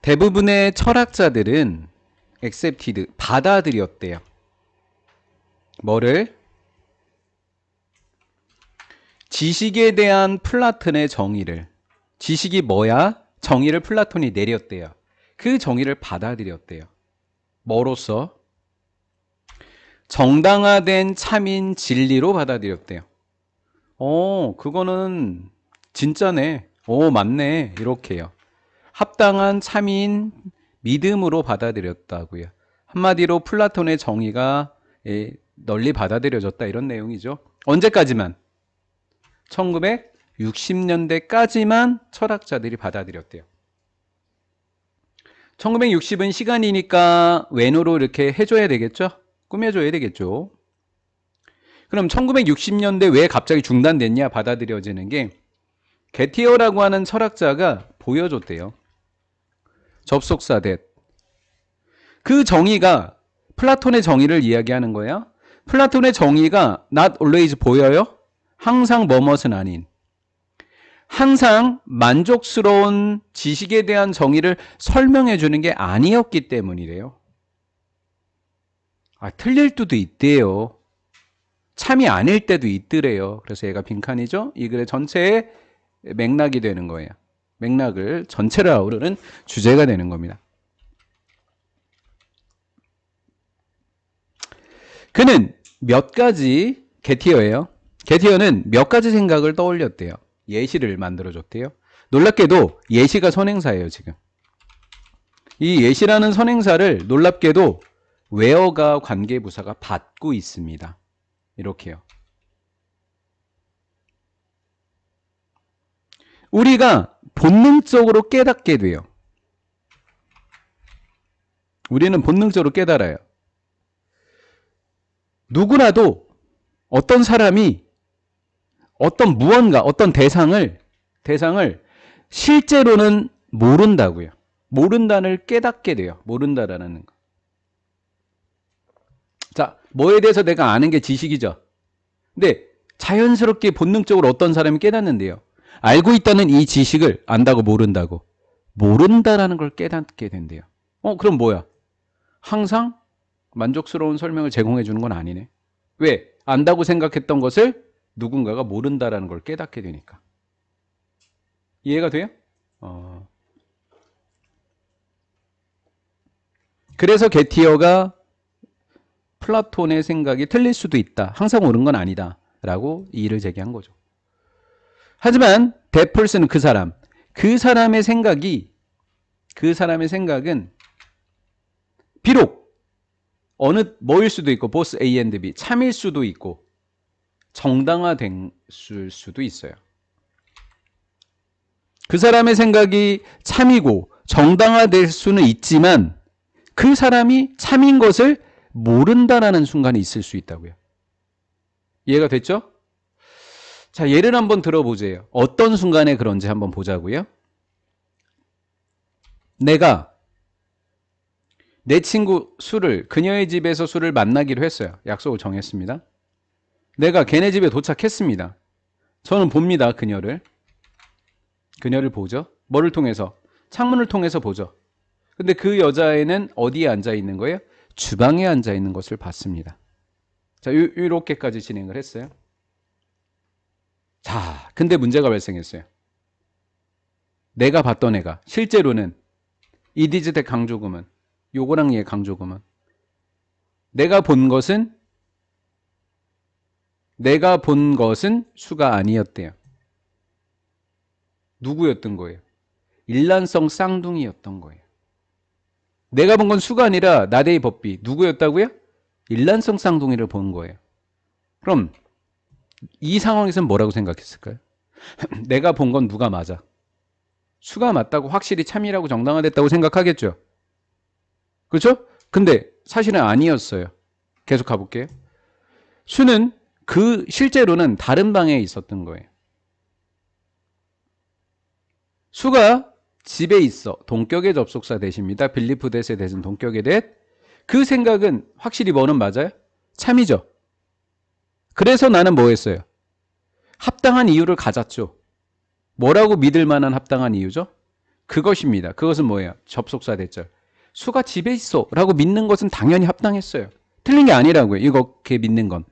대부분의 철학자들은 accepted, 받아들였대요. 뭐를? 지식에 대한 플라톤의 정의를. 지식이 뭐야? 정의를 플라톤이 내렸대요. 그 정의를 받아들였대요. 뭐로써? 정당화된 참인 진리로 받아들였대요. 그거는 진짜네. 맞네. 이렇게요. 합당한 참인 믿음으로 받아들였다고요. 한마디로 플라톤의 정의가 널리 받아들여졌다 이런 내용이죠. 언제까지만? 1960년대까지만 철학자들이 받아들였대요. 1960은 시간이니까 왼으로 이렇게 해줘야 되겠죠? 꾸며줘야 되겠죠? 그럼 1960년대 왜 갑자기 중단됐냐? 받아들여지는 게 게티어라고 하는 철학자가 보여줬대요. 접속사 that. 그 정의가 플라톤의 정의를 이야기하는 거야. 플라톤의 정의가 not always 보여요? 항상 뭐뭇은 아닌. 항상 만족스러운 지식에 대한 정의를 설명해 주는 게 아니었기 때문이래요. 틀릴 때도 있대요. 참이 아닐 때도 있더래요. 그래서 얘가 빈칸이죠. 이 글의 전체의 맥락이 되는 거예요. 맥락을 전체를 아우르는 주제가 되는 겁니다. 그는 몇 가지, 게티어예요. 게티어는 몇 가지 생각을 떠올렸대요. 예시를 만들어줬대요. 놀랍게도 예시가 선행사예요, 지금. 이 예시라는 선행사를 놀랍게도 웨어가 관계부사가 받고 있습니다. 이렇게요. 우리가 본능적으로 깨닫게 돼요. 우리는 본능적으로 깨달아요. 누구라도 어떤 사람이 어떤 무언가, 어떤 대상을 실제로는 모른다고요. 모른다를 깨닫게 돼요. 모른다라는 거. 자, 뭐에 대해서 내가 아는 게 지식이죠. 근데 자연스럽게 본능적으로 어떤 사람이 깨닫는데요. 알고 있다는 이 지식을 안다고 모른다고. 모른다라는 걸 깨닫게 된대요. 그럼 뭐야? 항상 만족스러운 설명을 제공해 주는 건 아니네. 왜? 안다고 생각했던 것을 누군가가 모른다라는 걸 깨닫게 되니까. 이해가 돼요? 그래서 게티어가 플라톤의 생각이 틀릴 수도 있다. 항상 옳은 건 아니다. 라고 이의를 제기한 거죠. 하지만 데펄스는 그 사람의 생각은 비록 어느 뭐일 수도 있고 보스 A and B 참일 수도 있고 정당화됐을 수도 있어요. 그 사람의 생각이 참이고 정당화될 수는 있지만 그 사람이 참인 것을 모른다라는 순간이 있을 수 있다고요. 이해가 됐죠? 자, 예를 한번 들어보세요. 어떤 순간에 그런지 한번 보자고요. 내가 내 친구 그녀의 집에서 술을 만나기로 했어요. 약속을 정했습니다. 내가 걔네 집에 도착했습니다. 저는 봅니다. 그녀를 보죠. 뭐를 통해서? 창문을 통해서 보죠. 근데 그 여자애는 어디에 앉아 있는 거예요? 주방에 앉아 있는 것을 봤습니다. 자, 이렇게까지 진행을 했어요. 자, 근데 문제가 발생했어요. 내가 봤던 애가 실제로는 이디즈대 강조구문, 요거랑 얘 강조구문. 내가 본 것은 수가 아니었대요. 누구였던 거예요? 일란성 쌍둥이였던 거예요. 내가 본 건 수가 아니라 나데이 법비. 누구였다고요? 일란성 쌍둥이를 본 거예요. 그럼 이 상황에서는 뭐라고 생각했을까요? 내가 본 건 누가 맞아? 수가 맞다고 확실히 참이라고 정당화됐다고 생각하겠죠. 그렇죠? 근데 사실은 아니었어요. 계속 가볼게요. 수는 실제로는 다른 방에 있었던 거예요. 수가 집에 있어. 동격의 접속사 대십니다. 빌리프 댓의 대신 동격의 댓. 그 생각은 확실히 뭐는 맞아요? 참이죠. 그래서 나는 뭐 했어요? 합당한 이유를 가졌죠. 뭐라고 믿을 만한 합당한 이유죠? 그것입니다. 그것은 뭐예요? 접속사 대절. 수가 집에 있어 라고 믿는 것은 당연히 합당했어요. 틀린 게 아니라고요. 이렇게 믿는 건.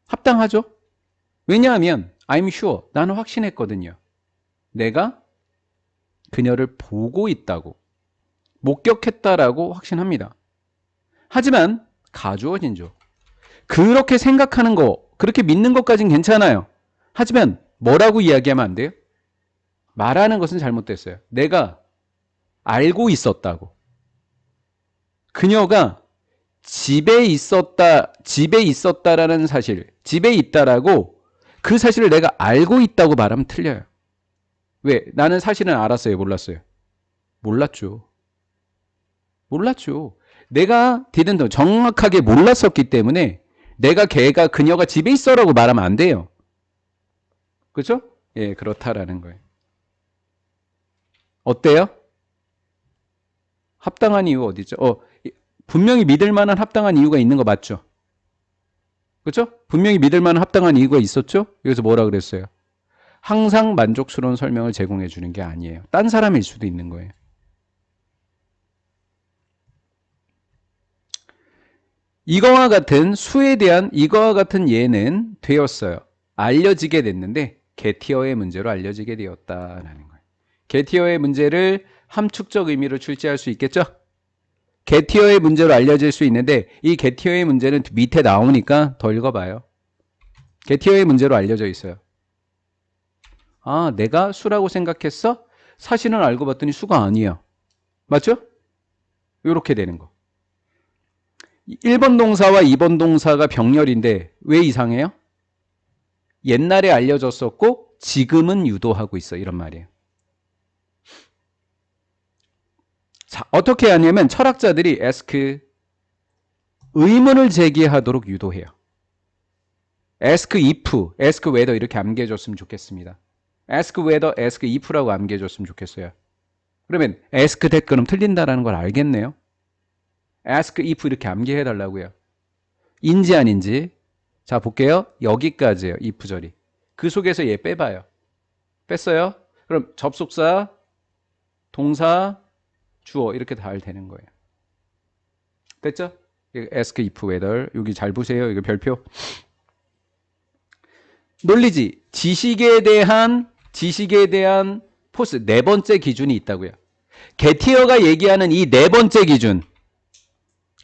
합당하죠? 왜냐하면 I'm sure. 나는 확신했거든요. 내가 그녀를 보고 있다고. 목격했다라고 확신합니다. 하지만 가주어 진주. 그렇게 생각하는 거, 그렇게 믿는 것까진 괜찮아요. 하지만 뭐라고 이야기하면 안 돼요? 말하는 것은 잘못됐어요. 내가 알고 있었다고. 그녀가 집에 있었다라는 사실, 집에 있다라고 그 사실을 내가 알고 있다고 말하면 틀려요. 왜? 나는 사실은 알았어요? 몰랐어요? 몰랐죠. 몰랐죠. 내가 didn't 정확하게 몰랐었기 때문에 내가 그녀가 집에 있어라고 말하면 안 돼요. 그렇죠? 예, 그렇다라는 거예요. 어때요? 합당한 이유 어디죠? 분명히 믿을 만한 합당한 이유가 있는 거 맞죠? 그렇죠? 분명히 믿을 만한 합당한 이유가 있었죠? 여기서 뭐라 그랬어요? 항상 만족스러운 설명을 제공해 주는 게 아니에요. 딴 사람일 수도 있는 거예요. 이거와 같은 수에 대한 이거와 같은 예는 되었어요. 알려지게 됐는데 게티어의 문제로 알려지게 되었다라는 거예요. 게티어의 문제를 함축적 의미로 출제할 수 있겠죠? 게티어의 문제로 알려질 수 있는데 이 게티어의 문제는 밑에 나오니까 더 읽어봐요. 게티어의 문제로 알려져 있어요. 아, 내가 수라고 생각했어? 사실은 알고 봤더니 수가 아니야. 맞죠? 이렇게 되는 거. 1번 동사와 2번 동사가 병렬인데 왜 이상해요? 옛날에 알려졌었고 지금은 유도하고 있어. 이런 말이에요. 자, 어떻게 하냐면 철학자들이 ask 의문을 제기하도록 유도해요. ask if, ask whether 이렇게 암기해줬으면 좋겠습니다. ask whether, ask if라고 암기해줬으면 좋겠어요. 그러면 ask that 그럼 틀린다라는 걸 알겠네요. ask if 이렇게 암기해달라고요. 인지 아닌지. 자, 볼게요. 여기까지예요. if절이. 그 속에서 얘 빼봐요. 뺐어요? 그럼 접속사, 동사, 주어 이렇게 다 되는 거예요. 됐죠? ask if whether 여기 잘 보세요. 이거 별표. 논리지. 지식에 대한 포스 네 번째 기준이 있다고요. 게티어가 얘기하는 이 네 번째 기준.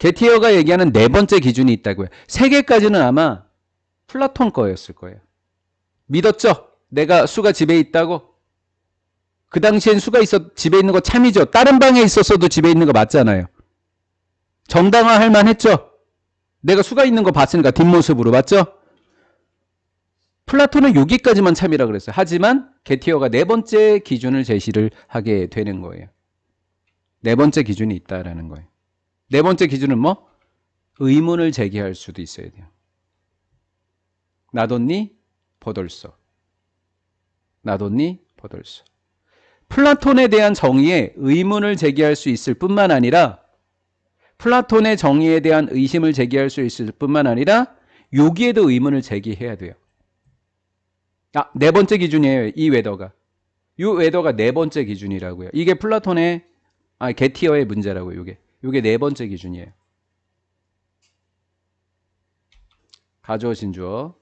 게티어가 얘기하는 네 번째 기준이 있다고요. 세 개까지는 아마 플라톤 거였을 거예요. 믿었죠? 내가 수가 집에 있다고? 그 당시엔 수가 집에 있는 거 참이죠. 다른 방에 있었어도 집에 있는 거 맞잖아요. 정당화할 만했죠? 내가 수가 있는 거 봤으니까 뒷모습으로 맞죠? 플라톤은 여기까지만 참이라 그랬어요. 하지만 게티어가 네 번째 기준을 제시를 하게 되는 거예요. 네 번째 기준이 있다라는 거예요. 네 번째 기준은 뭐? 의문을 제기할 수도 있어야 돼요. 나뒀니? 버덜써. 나뒀니? 버덜써. 플라톤에 대한 정의에 의문을 제기할 수 있을 뿐만 아니라 플라톤의 정의에 대한 의심을 제기할 수 있을 뿐만 아니라 여기에도 의문을 제기해야 돼요. 아, 네 번째 기준이에요. 이 웨더가. 이 웨더가 네 번째 기준이라고요. 이게 플라톤의 게티어의 문제라고요. 이게 네 번째 기준이에요. 가주어 진주어.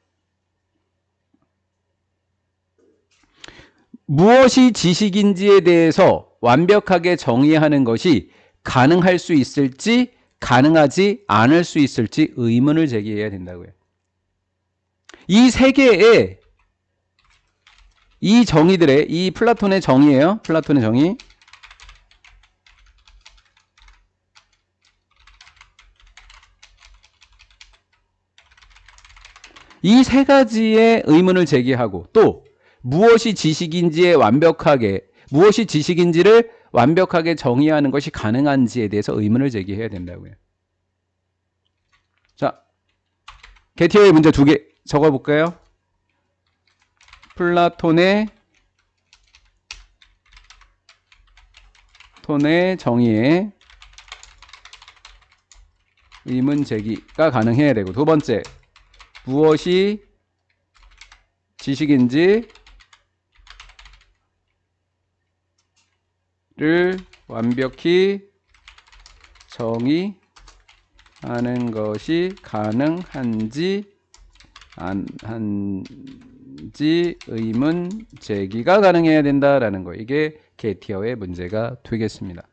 무엇이 지식인지에 대해서 완벽하게 정의하는 것이 가능할 수 있을지 가능하지 않을 수 있을지 의문을 제기해야 된다고요. 이 세 개의 이 정의들의 이 플라톤의 정의예요. 플라톤의 정의. 이 세 가지의 의문을 제기하고 또 무엇이 지식인지를 완벽하게 정의하는 것이 가능한지에 대해서 의문을 제기해야 된다고요. 자, 게티어의 문제 두 개 적어볼까요? 플라톤의 정의에 의문 제기가 가능해야 되고 두 번째, 무엇이 지식인지 완벽히 정의하는 것이 가능한지 안 한지 의문 제기가 가능해야 된다라는 거. 이게 게티어의 문제가 되겠습니다.